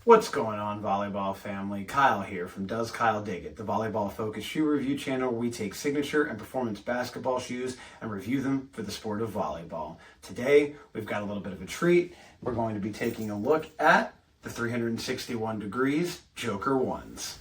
What's going on, volleyball family? Kyle here from Does Kyle Dig It, the volleyball focused shoe review channel where we take signature and performance basketball shoes and review them for the sport of volleyball. Today, we've got a little bit of a treat. We're going to be taking a look at the 361 Degrees Joker Ones.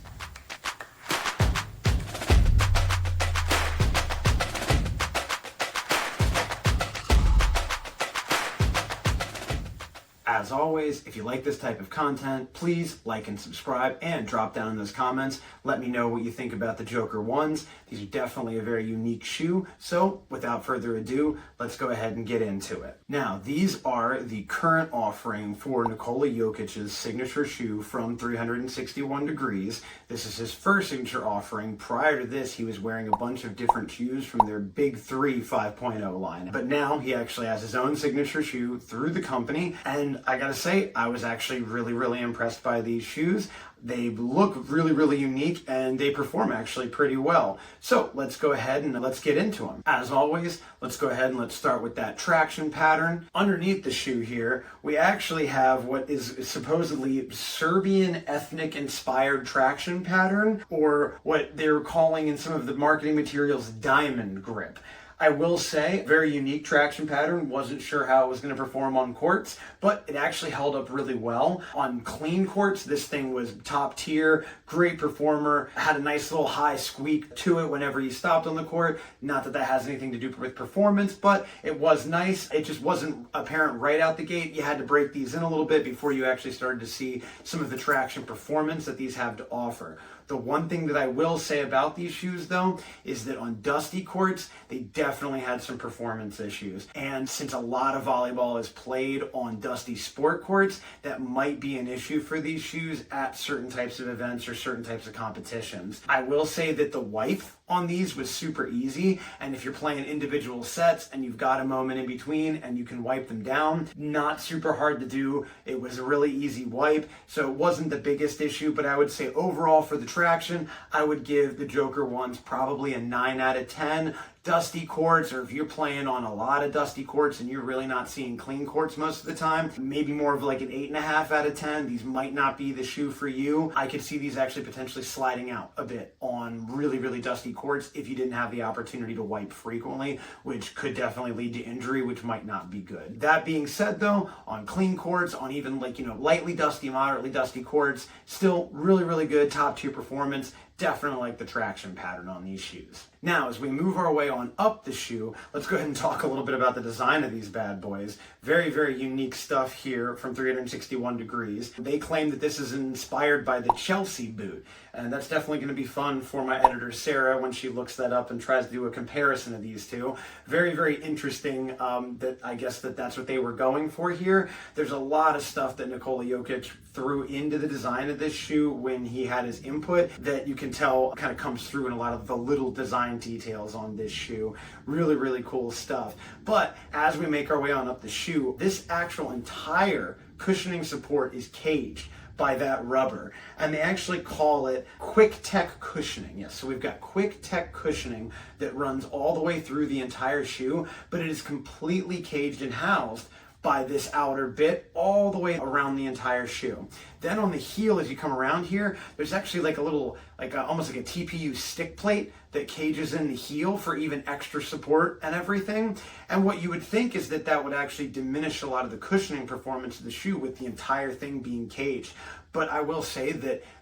As always, if you like this type of content, please like and subscribe and drop down in those comments. Let me know what you think about the Joker Ones. These are definitely a very unique shoe. So without further ado, let's go ahead and get into it. Now, these are the current offering for Nikola Jokic's signature shoe from 361 Degrees. This is his first signature offering. Prior to this, he was wearing a bunch of different shoes from their Big 3 5.0 line. But now he actually has his own signature shoe through the company, and I gotta say, I was actually really impressed by these shoes. They look really unique and they perform actually pretty well. So let's go ahead and let's get into them. As always, let's go ahead and let's start with that traction pattern. Underneath the shoe here, we actually have what is supposedly Serbian ethnic inspired traction pattern, or what they're calling in some of the marketing materials diamond grip. I will say, very unique traction pattern. Wasn't sure how it was going to perform on courts, but it actually held up really well. On clean courts, this thing was top tier, great performer, had a nice little high squeak to it whenever you stopped on the court. Not that that has anything to do with performance, but it was nice. It just wasn't apparent right out the gate. You had to break these in a little bit before you actually started to see some of the traction performance that these have to offer. The one thing that I will say about these shoes, though, is that on dusty courts, they definitely had some performance issues. And since a lot of volleyball is played on dusty sport courts, that might be an issue for these shoes at certain types of events or certain types of competitions. I will say that the wipe on these was super easy, and if you're playing individual sets and you've got a moment in between and you can wipe them down, not super hard to do. It was a really easy wipe, so it wasn't the biggest issue, but I would say overall for the traction, I would give the Joker Ones probably a 9 out of 10. Dusty courts, or if you're playing on a lot of dusty courts and you're really not seeing clean courts most of the time, maybe more of like an 8.5 out of 10. These might not be the shoe for you. I could see these actually potentially sliding out a bit on really dusty courts if you didn't have the opportunity to wipe frequently, which could definitely lead to injury, which might not be good. That being said, though, on clean courts, on even lightly dusty, moderately dusty courts, still really good top tier performance. Definitely like the traction pattern on these shoes. Now, as we move our way on up the shoe, let's go ahead and talk a little bit about the design of these bad boys. Very unique stuff here from 361 Degrees. They claim that this is inspired by the Chelsea boot, and that's definitely going to be fun for my editor Sarah when she looks that up and tries to do a comparison of these two. Very interesting that I guess that's what they were going for here. There's a lot of stuff that Nikola Jokic threw into the design of this shoe when he had his input that you can tell kind of comes through in a lot of the little design details on this shoe. Really cool stuff. But as we make our way on up the shoe, this actual entire cushioning support is caged by that rubber, and they actually call it Quick Tech cushioning. Yes, so we've got Quick Tech cushioning that runs all the way through the entire shoe, but it is completely caged and housed by this outer bit all the way around the entire shoe. Then on the heel, as you come around here, there's actually like a little, almost like a TPU stick plate that cages in the heel for even extra support and everything. And what you would think is that would actually diminish a lot of the cushioning performance of the shoe with the entire thing being caged. But I will say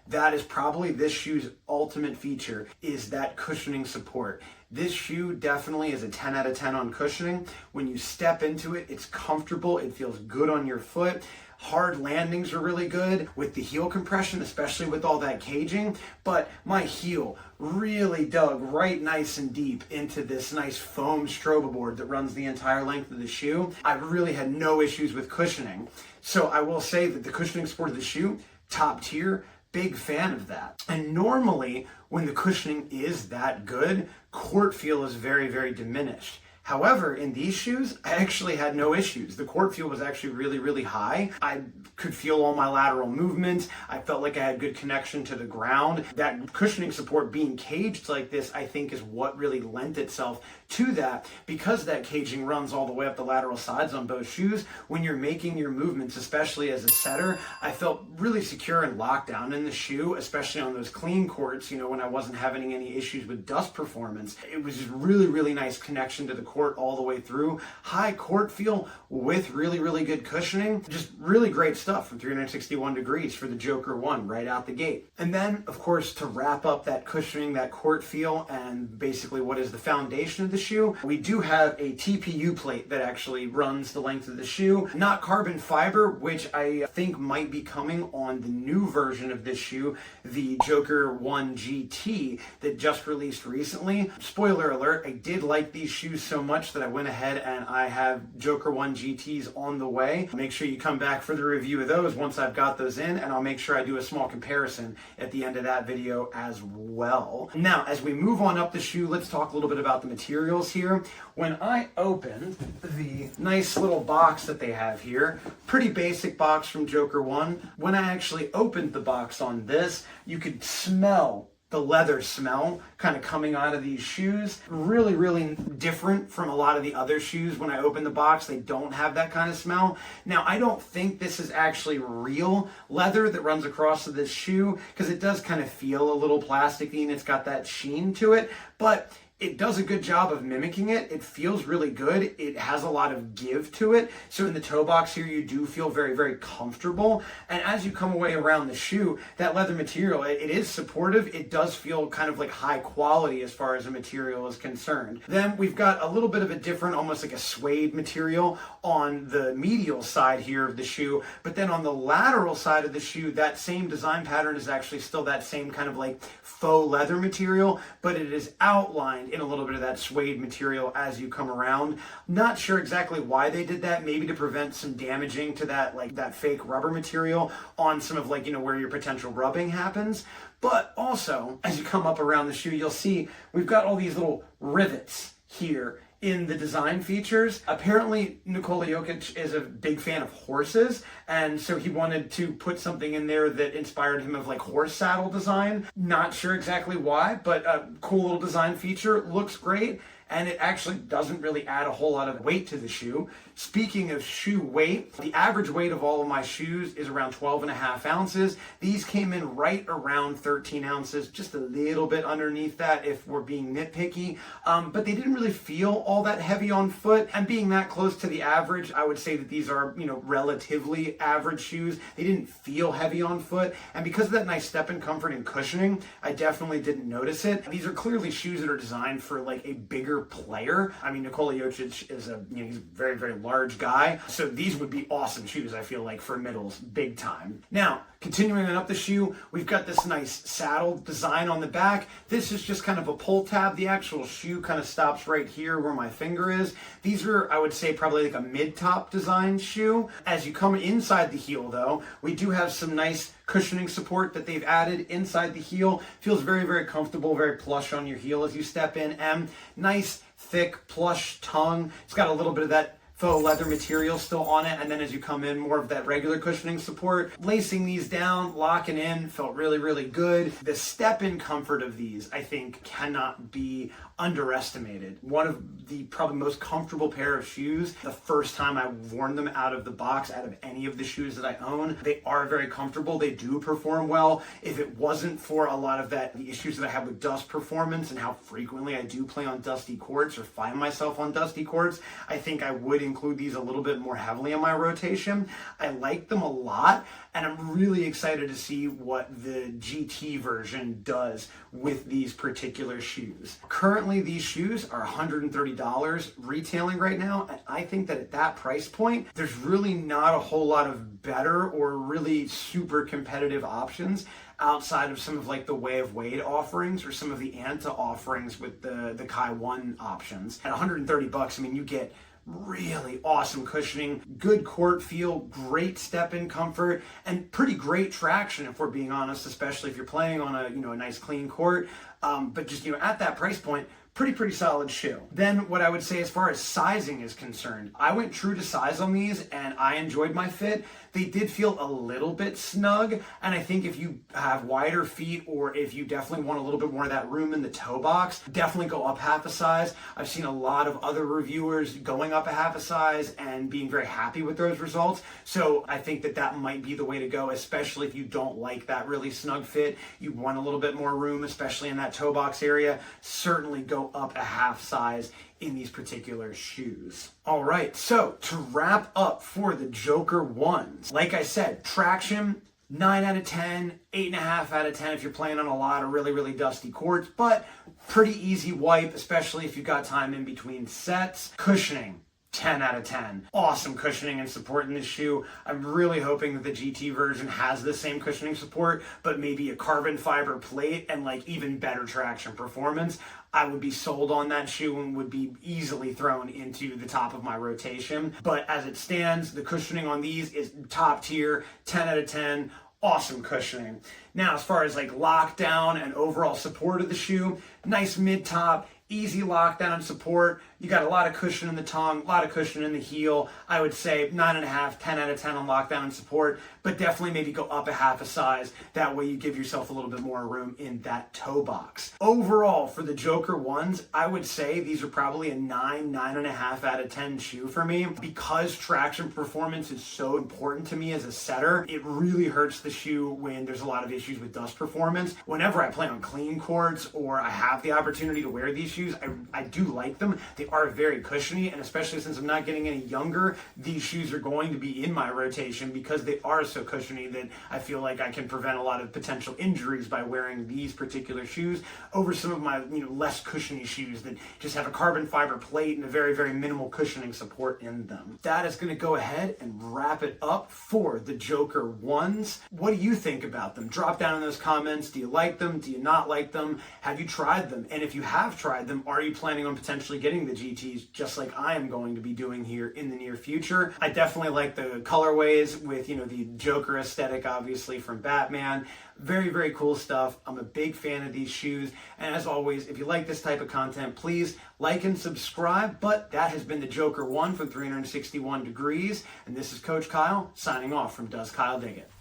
that is probably this shoe's ultimate feature, is that cushioning support. This shoe definitely is a 10 out of 10 on cushioning. When you step into it, it's comfortable, it feels good on your foot. Hard landings are really good with the heel compression, especially with all that caging, but my heel really dug right nice and deep into this nice foam strobe board that runs the entire length of the shoe. I really had no issues with cushioning. So I will say that the cushioning support of the shoe, top tier, big fan of that. And normally when the cushioning is that good, court feel is very diminished. However, in these shoes, I actually had no issues. The court feel was actually really, really high. I could feel all my lateral movements. I felt like I had good connection to the ground. That cushioning support being caged like this, I think, is what really lent itself to that. Because that caging runs all the way up the lateral sides on both shoes, when you're making your movements, especially as a setter, I felt really secure and locked down in the shoe, especially on those clean courts, when I wasn't having any issues with dust performance. It was just really, really nice connection to the court all the way through. High court feel with really, really good cushioning. Just really great stuff from 361 degrees for the Joker 1 right out the gate. And then, of course, to wrap up that cushioning, that court feel, and basically what is the foundation of the shoe, we do have a TPU plate that actually runs the length of the shoe. Not carbon fiber, which I think might be coming on the new version of this shoe, the Joker 1 GT that just released recently. Spoiler alert, I did like these shoes so much that I went ahead and I have Joker 1 GTs on the way. Make sure you come back for the review of those once I've got those in, and I'll make sure I do a small comparison at the end of that video as well. Now, as we move on up the shoe, let's talk a little bit about the materials here. When I opened the nice little box that they have here, pretty basic box from Joker 1, when I actually opened the box on this, you could smell the leather smell kind of coming out of these shoes. Really, really different from a lot of the other shoes. When I open the box, they don't have that kind of smell. Now, I don't think this is actually real leather that runs across to this shoe, because it does kind of feel a little plasticky and it's got that sheen to it, but it does a good job of mimicking it. It feels really good. It has a lot of give to it. So in the toe box here, you do feel very, very comfortable. And as you come away around the shoe, that leather material, it is supportive. It does feel kind of like high quality as far as the material is concerned. Then we've got a little bit of a different, almost like a suede material on the medial side here of the shoe. But then on the lateral side of the shoe, that same design pattern is actually still that same kind of like faux leather material, but it is outlined in a little bit of that suede material as you come around. Not sure exactly why they did that, maybe to prevent some damaging to that, like that fake rubber material on some of like, where your potential rubbing happens. But also, as you come up around the shoe, you'll see we've got all these little rivets here in the design features. Apparently, Nikola Jokic is a big fan of horses, and so he wanted to put something in there that inspired him of like horse saddle design. Not sure exactly why, but a cool little design feature. Looks great, and it actually doesn't really add a whole lot of weight to the shoe. Speaking of shoe weight, the average weight of all of my shoes is around 12.5 ounces. These came in right around 13 ounces, just a little bit underneath that if we're being nitpicky, but they didn't really feel all that heavy on foot. And being that close to the average, I would say that these are, relatively average shoes. They didn't feel heavy on foot, and because of that nice step-in comfort and cushioning, I definitely didn't notice it. These are clearly shoes that are designed for like a bigger player. I mean, Nikola Jokic is he's a very, very large guy, so these would be awesome shoes, I feel like, for middles, big time. Now, continuing on up the shoe, we've got this nice saddle design on the back. This is just kind of a pull tab. The actual shoe kind of stops right here where my finger is. These are, I would say, probably like a mid-top design shoe. As you come inside the heel, though, we do have some nice cushioning support that they've added inside the heel. Feels very, very comfortable, very plush on your heel as you step in. Nice, thick, plush tongue. It's got a little bit of that faux leather material still on it, and then as you come in, more of that regular cushioning support. Lacing these down, locking in, felt really, really good. The step-in comfort of these, I think, cannot be underestimated. One of the probably most comfortable pair of shoes. The first time I've worn them out of the box, out of any of the shoes that I own, they are very comfortable. They do perform well. If it wasn't for a lot of the issues that I have with dust performance and how frequently I do play on dusty courts or find myself on dusty courts, I think I would include these a little bit more heavily in my rotation. I like them a lot, and I'm really excited to see what the GT version does with these particular shoes. Currently, these shoes are $130 retailing right now, and I think that at that price point, there's really not a whole lot of better or really super competitive options outside of some of like the Way of Wade offerings or some of the Anta offerings with the Kai 1 options. At $130, I mean, you get really awesome cushioning, good court feel, great step-in comfort, and pretty great traction if we're being honest, especially if you're playing on a nice clean court. But just at that price point, Pretty solid shoe. Then what I would say as far as sizing is concerned, I went true to size on these and I enjoyed my fit. They did feel a little bit snug, and I think if you have wider feet or if you definitely want a little bit more of that room in the toe box, definitely go up half a size. I've seen a lot of other reviewers going up a half a size and being very happy with those results. So I think that that might be the way to go, especially if you don't like that really snug fit. You want a little bit more room, especially in that toe box area. Certainly go up a half size in these particular shoes. All right, so to wrap up for the Joker ones, like I said, traction, 9 out of 10, 8.5 out of 10 if you're playing on a lot of really dusty courts, but pretty easy wipe, especially if you've got time in between sets. Cushioning, 10 out of 10. Awesome cushioning and support in this shoe. I'm really hoping that the GT version has the same cushioning support, but maybe a carbon fiber plate and like even better traction performance. I would be sold on that shoe and would be easily thrown into the top of my rotation. But as it stands, the cushioning on these is top tier, 10 out of 10. Awesome cushioning. Now, as far as like lockdown and overall support of the shoe, nice mid-top, easy lockdown and support. You got a lot of cushion in the tongue, a lot of cushion in the heel. I would say 9.5, 10 out of 10 on lockdown and support, but definitely maybe go up a half a size. That way you give yourself a little bit more room in that toe box. Overall, for the Joker ones, I would say these are probably a 9.5 out of 10 shoe for me. Because traction performance is so important to me as a setter, it really hurts the shoe when there's a lot of issues with dust performance. Whenever I play on clean courts or I have the opportunity to wear these shoes, I do like them. They are very cushiony, and especially since I'm not getting any younger, these shoes are going to be in my rotation because they are so cushiony that I feel like I can prevent a lot of potential injuries by wearing these particular shoes over some of my less cushiony shoes that just have a carbon fiber plate and a very minimal cushioning support in them. That is going to go ahead and wrap it up for the Joker ones. What do you think about them? Drop down in those comments. Do you like them? Do you not like them? Have you tried them? And if you have tried them, are you planning on potentially getting the GTs just like I am going to be doing here in the near future? I definitely like the colorways with, the Joker aesthetic, obviously, from Batman. Very cool stuff. I'm a big fan of these shoes. And as always, if you like this type of content, please like and subscribe. But that has been the Joker 1 from 361 Degrees. And this is Coach Kyle signing off from Does Kyle Dig It?